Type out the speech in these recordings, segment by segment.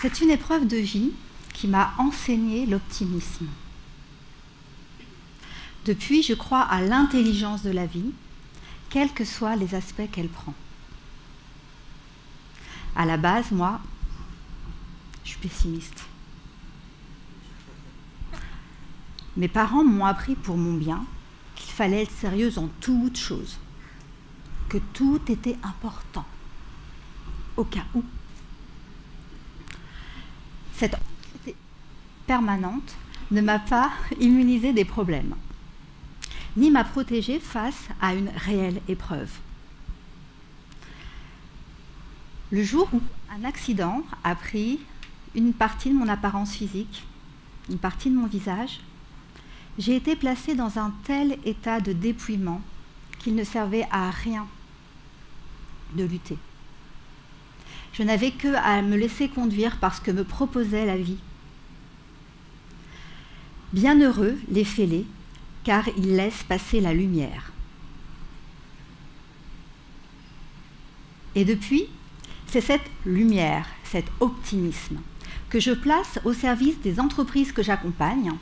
C'est une épreuve de vie qui m'a enseigné l'optimisme. Depuis, je crois à l'intelligence de la vie, quels que soient les aspects qu'elle prend. À la base, moi, je suis pessimiste. Mes parents m'ont appris pour mon bien qu'il fallait être sérieuse en toute chose, que tout était important, au cas où. Cette anxiété permanente ne m'a pas immunisée des problèmes, ni m'a protégée face à une réelle épreuve. Le jour où un accident a pris une partie de mon apparence physique, une partie de mon visage, j'ai été placée dans un tel état de dépouillement qu'il ne servait à rien de lutter. Je n'avais que à me laisser conduire par ce que me proposait la vie. Bienheureux les fêlés, car ils laissent passer la lumière. Et depuis, c'est cette lumière, cet optimisme, que je place au service des entreprises que j'accompagne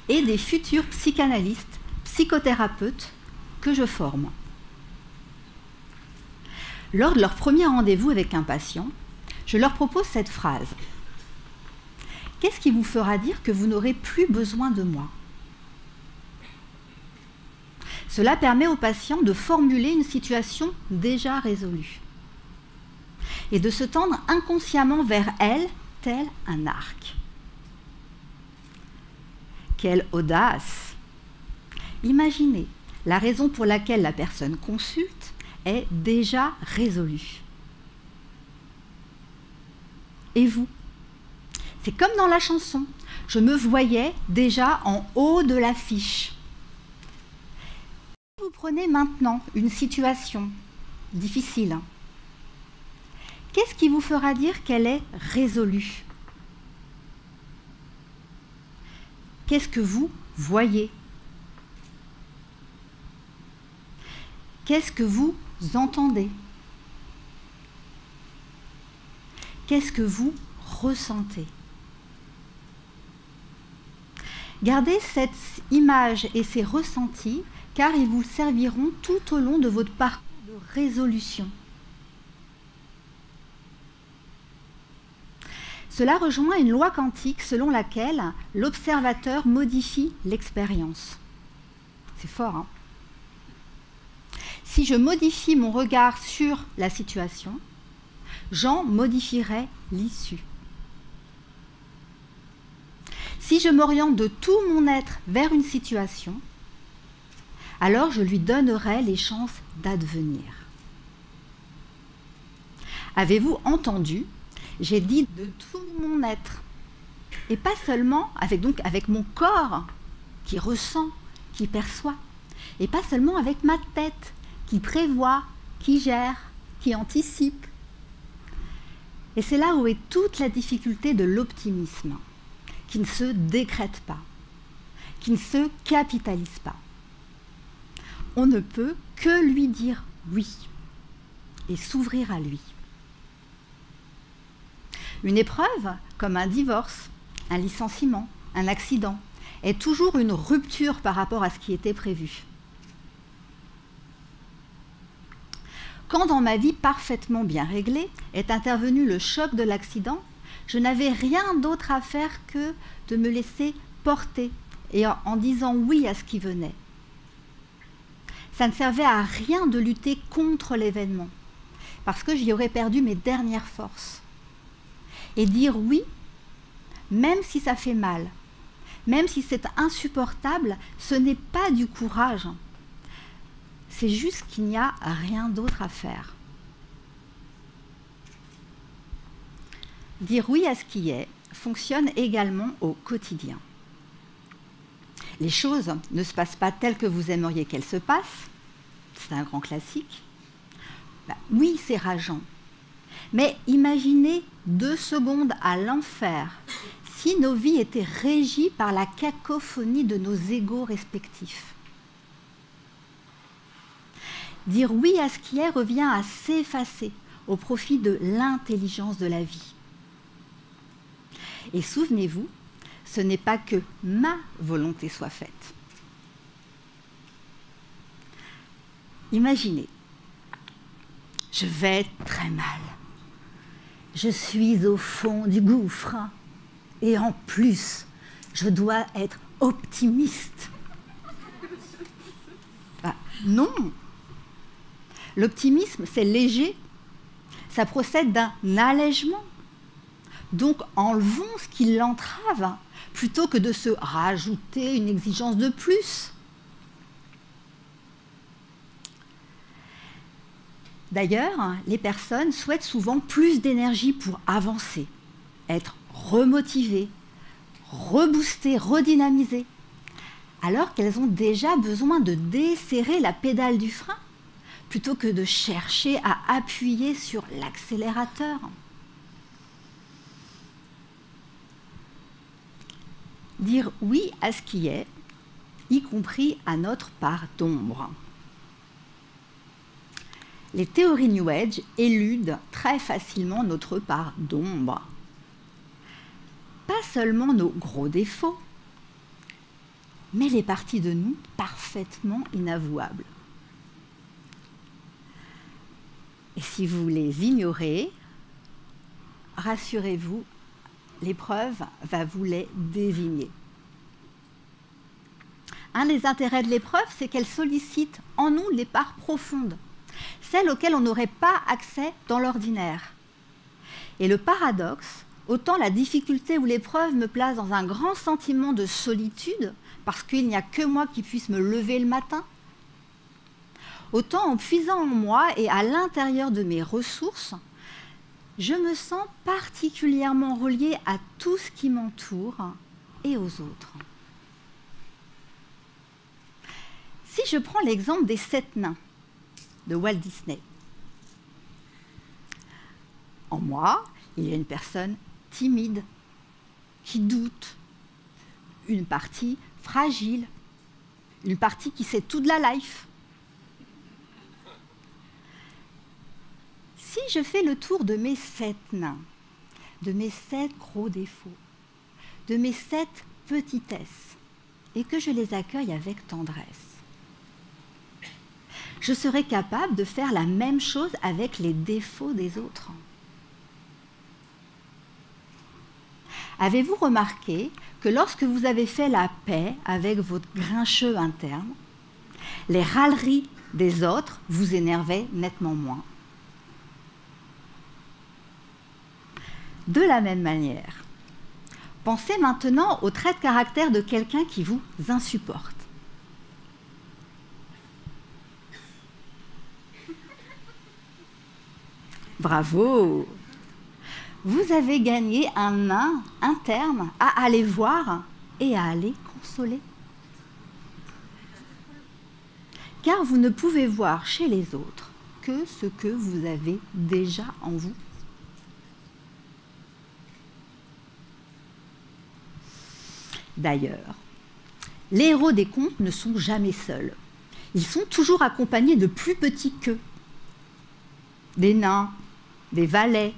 et des futurs psychanalystes, psychothérapeutes que je forme. Lors de leur premier rendez-vous avec un patient, je leur propose cette phrase. Qu'est-ce qui vous fera dire que vous n'aurez plus besoin de moi? Cela permet au patient de formuler une situation déjà résolue et de se tendre inconsciemment vers elle, tel un arc. Quelle audace! Imaginez, la raison pour laquelle la personne consulte est déjà résolue. Et vous? C'est comme dans la chanson. Je me voyais déjà en haut de l'affiche. Vous prenez maintenant une situation difficile. Qu'est-ce qui vous fera dire qu'elle est résolue? Qu'est-ce que vous voyez? Qu'est-ce que vous entendez? Qu'est-ce que vous ressentez? Gardez cette image et ces ressentis, car ils vous serviront tout au long de votre parcours de résolution. Cela rejoint une loi quantique selon laquelle l'observateur modifie l'expérience. C'est fort, hein? Si je modifie mon regard sur la situation, j'en modifierai l'issue. Si je m'oriente de tout mon être vers une situation, alors je lui donnerai les chances d'advenir. Avez-vous entendu? J'ai dit de tout mon être, et pas seulement avec mon corps qui ressent, qui perçoit, et pas seulement avec ma tête qui prévoit, qui gère, qui anticipe. Et c'est là où est toute la difficulté de l'optimisme, qui ne se décrète pas, qui ne se capitalise pas. On ne peut que lui dire oui et s'ouvrir à lui. Une épreuve, comme un divorce, un licenciement, un accident, est toujours une rupture par rapport à ce qui était prévu. Quand dans ma vie parfaitement bien réglée est intervenu le choc de l'accident, je n'avais rien d'autre à faire que de me laisser porter et en disant oui à ce qui venait. Ça ne servait à rien de lutter contre l'événement, parce que j'y aurais perdu mes dernières forces. Et dire oui, même si ça fait mal, même si c'est insupportable, ce n'est pas du courage. C'est juste qu'il n'y a rien d'autre à faire. Dire oui à ce qui est fonctionne également au quotidien. Les choses ne se passent pas telles que vous aimeriez qu'elles se passent. C'est un grand classique. Oui, c'est rageant. Mais imaginez 2 secondes à l'enfer si nos vies étaient régies par la cacophonie de nos égos respectifs. Dire oui à ce qui est revient à s'effacer au profit de l'intelligence de la vie. Et souvenez-vous, ce n'est pas que ma volonté soit faite. Imaginez, je vais très mal. Je suis au fond du gouffre. Et en plus, je dois être optimiste. Ah, non. L'optimisme, c'est léger. Ça procède d'un allègement. Donc, enlevons ce qui l'entrave, plutôt que de se rajouter une exigence de plus. D'ailleurs, les personnes souhaitent souvent plus d'énergie pour avancer, être remotivées, reboostées, redynamisées, alors qu'elles ont déjà besoin de desserrer la pédale du frein, plutôt que de chercher à appuyer sur l'accélérateur. Dire oui à ce qui est, y compris à notre part d'ombre. Les théories New Age éludent très facilement notre part d'ombre. Pas seulement nos gros défauts, mais les parties de nous parfaitement inavouables. Et si vous les ignorez, rassurez-vous, l'épreuve va vous les désigner. Un des intérêts de l'épreuve, c'est qu'elle sollicite en nous les parts profondes, celles auxquelles on n'aurait pas accès dans l'ordinaire. Et le paradoxe, autant la difficulté ou l'épreuve me place dans un grand sentiment de solitude, parce qu'il n'y a que moi qui puisse me lever le matin, autant en puisant en moi et à l'intérieur de mes ressources, je me sens particulièrement reliée à tout ce qui m'entoure et aux autres. Si je prends l'exemple des 7 nains de Walt Disney, en moi, il y a une personne timide, qui doute, une partie fragile, une partie qui sait tout de la life. Si je fais le tour de mes 7 nains, de mes 7 gros défauts, de mes 7 petitesses, et que je les accueille avec tendresse, je serai capable de faire la même chose avec les défauts des autres. Avez-vous remarqué que lorsque vous avez fait la paix avec votre grincheux interne, les râleries des autres vous énervaient nettement moins? De la même manière, pensez maintenant aux traits de caractère de quelqu'un qui vous insupporte. Bravo! Vous avez gagné un nain interne à aller voir et à aller consoler. Car vous ne pouvez voir chez les autres que ce que vous avez déjà en vous. D'ailleurs, les héros des contes ne sont jamais seuls. Ils sont toujours accompagnés de plus petits qu'eux. Des nains, des valets,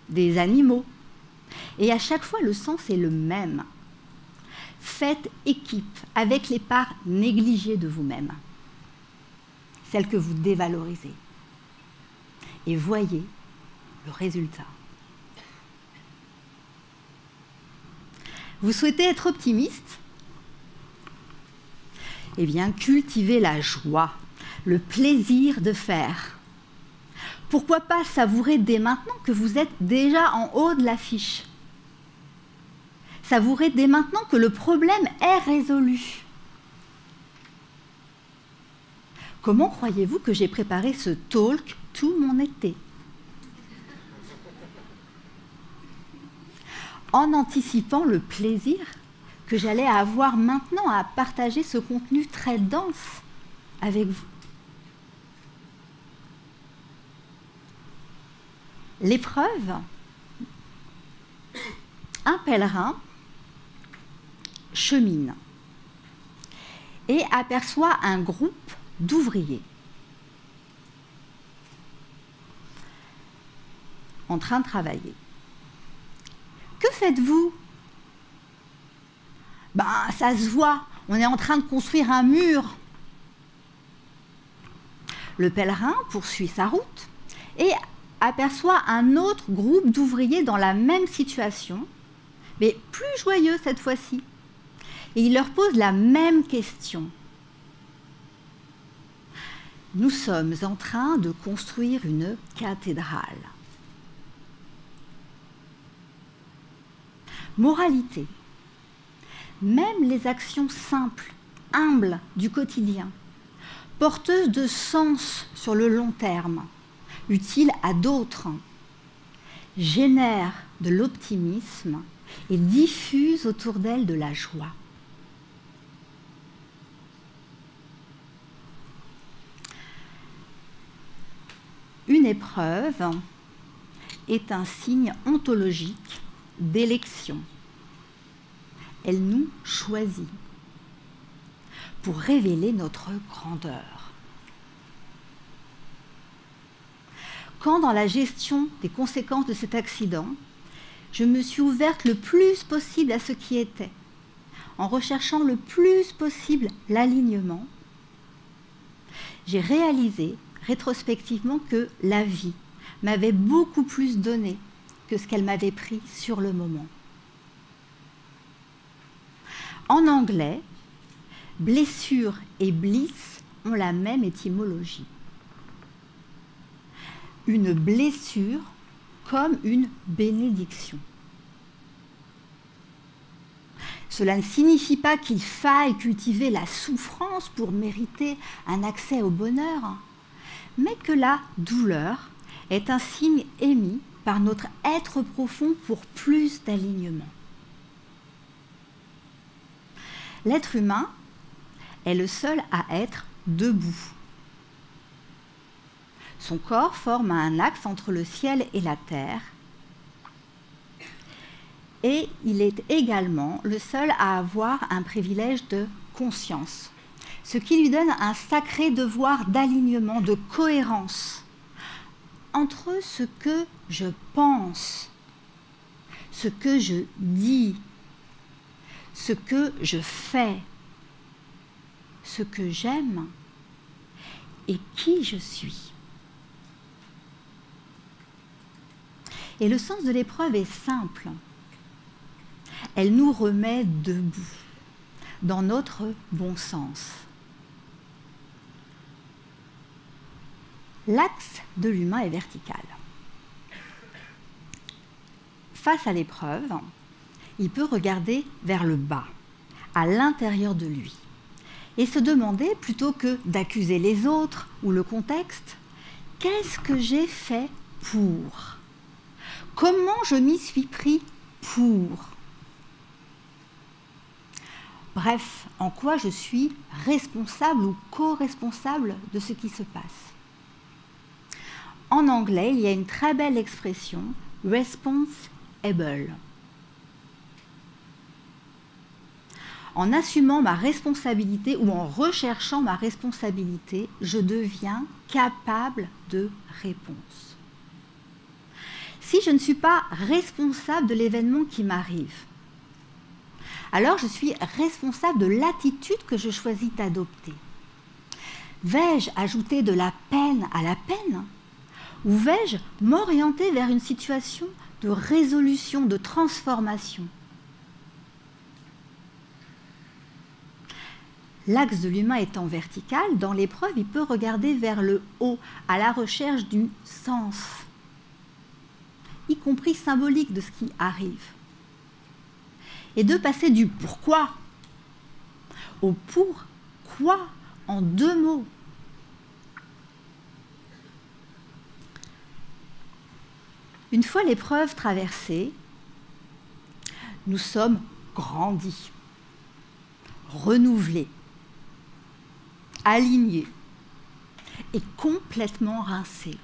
des animaux. Et à chaque fois, le sens est le même. Faites équipe avec les parts négligées de vous-même, celles que vous dévalorisez. Et voyez le résultat. Vous souhaitez être optimiste? Eh bien, cultivez la joie, le plaisir de faire. Pourquoi pas savourer dès maintenant que vous êtes déjà en haut de l'affiche? Savourer dès maintenant que le problème est résolu. Comment croyez-vous que j'ai préparé ce talk tout mon été? En anticipant le plaisir que j'allais avoir maintenant à partager ce contenu très dense avec vous. L'épreuve, un pèlerin chemine et aperçoit un groupe d'ouvriers en train de travailler. Que faites-vous ça se voit, on est en train de construire un mur. Le pèlerin poursuit sa route et aperçoit un autre groupe d'ouvriers dans la même situation, mais plus joyeux cette fois-ci. Et il leur pose la même question. Nous sommes en train de construire une cathédrale. Moralité. Même les actions simples, humbles du quotidien, porteuses de sens sur le long terme, utiles à d'autres, génèrent de l'optimisme et diffusent autour d'elles de la joie. Une épreuve est un signe ontologique d'élection. Elle nous choisit pour révéler notre grandeur. Quand, dans la gestion des conséquences de cet accident, je me suis ouverte le plus possible à ce qui était, en recherchant le plus possible l'alignement, j'ai réalisé rétrospectivement que la vie m'avait beaucoup plus donné que ce qu'elle m'avait pris sur le moment. En anglais, blessure et bliss ont la même étymologie. Une blessure comme une bénédiction. Cela ne signifie pas qu'il faille cultiver la souffrance pour mériter un accès au bonheur, mais que la douleur est un signe émis par notre être profond pour plus d'alignement. L'être humain est le seul à être debout. Son corps forme un axe entre le ciel et la terre. Et il est également le seul à avoir un privilège de conscience, ce qui lui donne un sacré devoir d'alignement, de cohérence entre ce que je pense, ce que je dis, ce que je fais, ce que j'aime et qui je suis. Et le sens de l'épreuve est simple. Elle nous remet debout, dans notre bon sens. L'axe de l'humain est vertical. Face à l'épreuve, il peut regarder vers le bas, à l'intérieur de lui, et se demander, plutôt que d'accuser les autres ou le contexte, qu'est-ce que j'ai fait pour ? Comment je m'y suis pris pour ? Bref, en quoi je suis responsable ou co-responsable de ce qui se passe. En anglais, il y a une très belle expression, responsible. En assumant ma responsabilité ou en recherchant ma responsabilité, je deviens capable de réponse. Si je ne suis pas responsable de l'événement qui m'arrive, alors je suis responsable de l'attitude que je choisis d'adopter. Vais-je ajouter de la peine à la peine ? Ou vais-je m'orienter vers une situation de résolution, de transformation ? L'axe de l'humain étant vertical, dans l'épreuve, il peut regarder vers le haut, à la recherche du sens, y compris symbolique de ce qui arrive. Et de passer du pourquoi au pourquoi en 2 mots. Une fois l'épreuve traversée, nous sommes grandis, renouvelés, alignés et complètement rincés.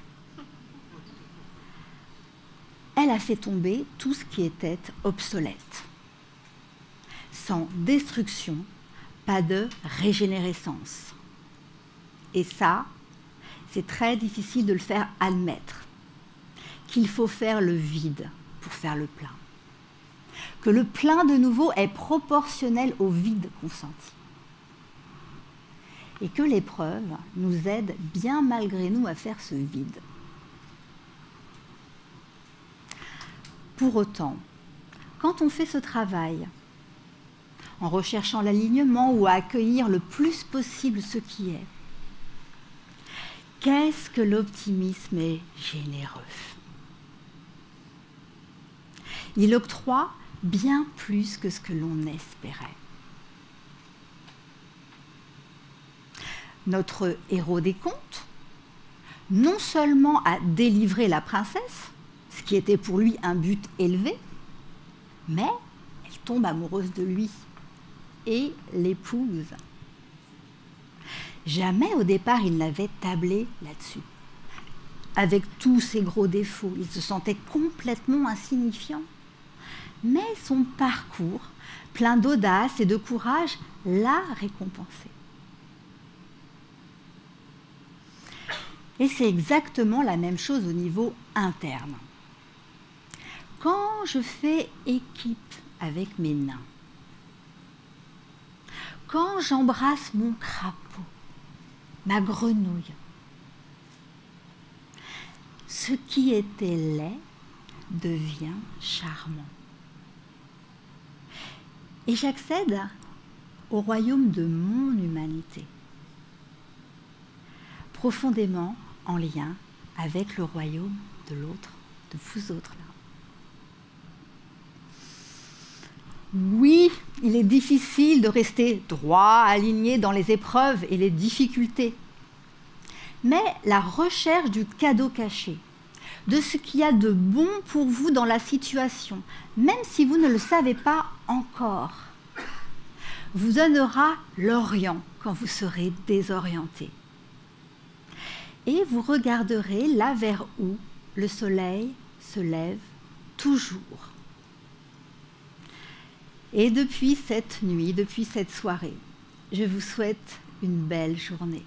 Elle a fait tomber tout ce qui était obsolète. Sans destruction, pas de régénérescence. Et ça, c'est très difficile de le faire admettre, qu'il faut faire le vide pour faire le plein. que le plein de nouveau est proportionnel au vide consenti, et que l'épreuve nous aide bien malgré nous à faire ce vide. Pour autant, quand on fait ce travail, en recherchant l'alignement ou à accueillir le plus possible ce qui est, qu'est-ce que l'optimisme est généreux. Il octroie bien plus que ce que l'on espérait. Notre héros des contes, non seulement a délivré la princesse, ce qui était pour lui un but élevé, mais elle tombe amoureuse de lui et l'épouse. Jamais au départ il n'avait tablé là-dessus. Avec tous ses gros défauts, il se sentait complètement insignifiant. Mais son parcours, plein d'audace et de courage, l'a récompensé. Et c'est exactement la même chose au niveau interne. Quand je fais équipe avec mes nains, quand j'embrasse mon crapaud, ma grenouille, ce qui était laid devient charmant. Et j'accède au royaume de mon humanité, profondément en lien avec le royaume de l'autre, de vous autres là. Oui, il est difficile de rester droit, aligné dans les épreuves et les difficultés. Mais la recherche du cadeau caché, de ce qu'il y a de bon pour vous dans la situation, même si vous ne le savez pas encore, vous donnera l'Orient quand vous serez désorienté. Et vous regarderez là vers où le soleil se lève toujours. Et depuis cette nuit, depuis cette soirée, je vous souhaite une belle journée.